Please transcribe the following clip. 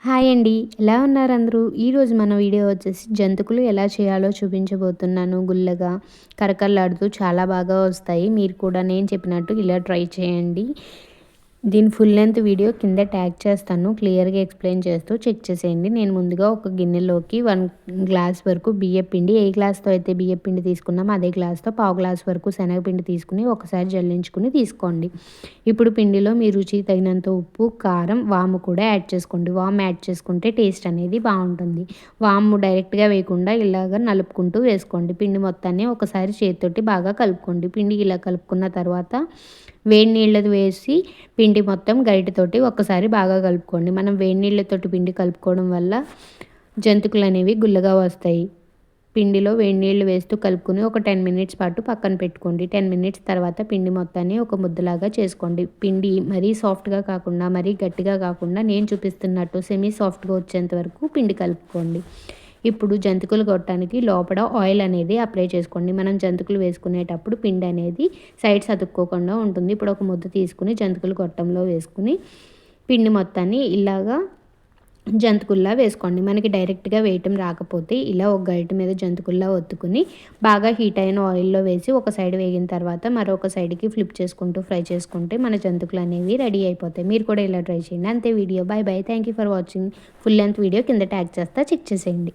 Hi అండి. ఎలా ఉన్నారు అందరూ? ఈరోజు మన వీడియో వచ్చేసి జంతికలు ఎలా చేయాలో చూపించబోతున్నాను. గుల్లగా, కరకరలాడుతూ చాలా బాగా వస్తాయి. మీరు కూడా నేను చెప్పినట్టు ఇలా ట్రై చేయండి. దీని ఫుల్ లెంత్ వీడియో కింద ట్యాగ్ చేస్తాను. క్లియర్‌గా ఎక్స్‌ప్లెయిన్ చేస్తూ చెక్ చేసేయండి. నేను ముందుగా ఒక గిన్నెలోకి 1 గ్లాస్ వరకు బియ్యపిండి, ఏ గ్లాస్‌తో అయితే బియ్యపిండి తీసుకున్నామో అదే గ్లాస్‌తో పావు గ్లాస్ వరకు శనగపిండి తీసుకొని ఒకసారి జల్లించుకొని తీసుకోండి. ఇప్పుడు పిండిలో మీ రుచికి తగినంత ఉప్పు, కారం, వాము కూడా యాడ్ చేసుకోండి. వాము యాడ్ చేసుకుంటే టేస్ట్ అనేది బావుంటుంది. వాము డైరెక్ట్‌గా వేయకుండా ఇలాగ నలుపుకుంటూ వేసుకోండి. పిండి మొత్తాన్ని ఒకసారి చేత్తోటి బాగా కలుపుకోండి. పిండి ఇలా కలుపుకున్న తర్వాత వేడి నీళ్ళది వేసి పిండి మొత్తం గరిటెతోటి ఒక్కసారి బాగా కలుపుకోండి. మనం వేడి నీళ్ళతోటి పిండి కలుపుకోవడం వల్ల జంతికలు అనేవి గుల్లగా వస్తాయి. పిండిలో వేడి నీళ్ళు వేస్తూ కలుపుకొని ఒక 10 మినిట్స్ పాటు పక్కన పెట్టుకోండి. 10 మినిట్స్ తర్వాత పిండి మొత్తాన్ని ఒక ముద్దలాగా చేసుకోండి. పిండి మరీ సాఫ్ట్‌గా కాకుండా, మరీ గట్టిగా కాకుండా నేను చూపిస్తున్నట్టు సెమీ సాఫ్ట్‌గా వచ్చేంత వరకు పిండి కలుపుకోండి. ఇప్పుడు జంతికలు కొట్టడానికి లోపల ఆయిల్ అనేది అప్లై చేసుకోండి. మనం జంతికలు వేసుకునేటప్పుడు పిండి అనేది సైడ్స్ అతుక్కోకుండా ఉంటుంది. ఇప్పుడు ఒక ముద్ద తీసుకుని జంతికలు గొట్టంలో వేసుకుని పిండి మొత్తాన్ని ఇలాగా జంతికల్లా వేసుకోండి. మనకి డైరెక్ట్‌గా వేయటం రాకపోతే ఇలా ఒక గరిటె మీద జంతికల్లా ఒత్తుకుని బాగా హీట్ అయిన ఆయిల్‌లో వేసి ఒక సైడ్ వేగిన తర్వాత మరొక సైడ్‌కి ఫ్లిప్ చేసుకుంటూ ఫ్రై చేసుకుంటే మన జంతికలు అనేవి రెడీ అయిపోతాయి. మీరు కూడా ఇలా ట్రై చేయండి. అంతే video. Bye bye. Thank you for watching. Full length video కింద ట్యాగ్ చేస్తా చెక్ చేసేయండి.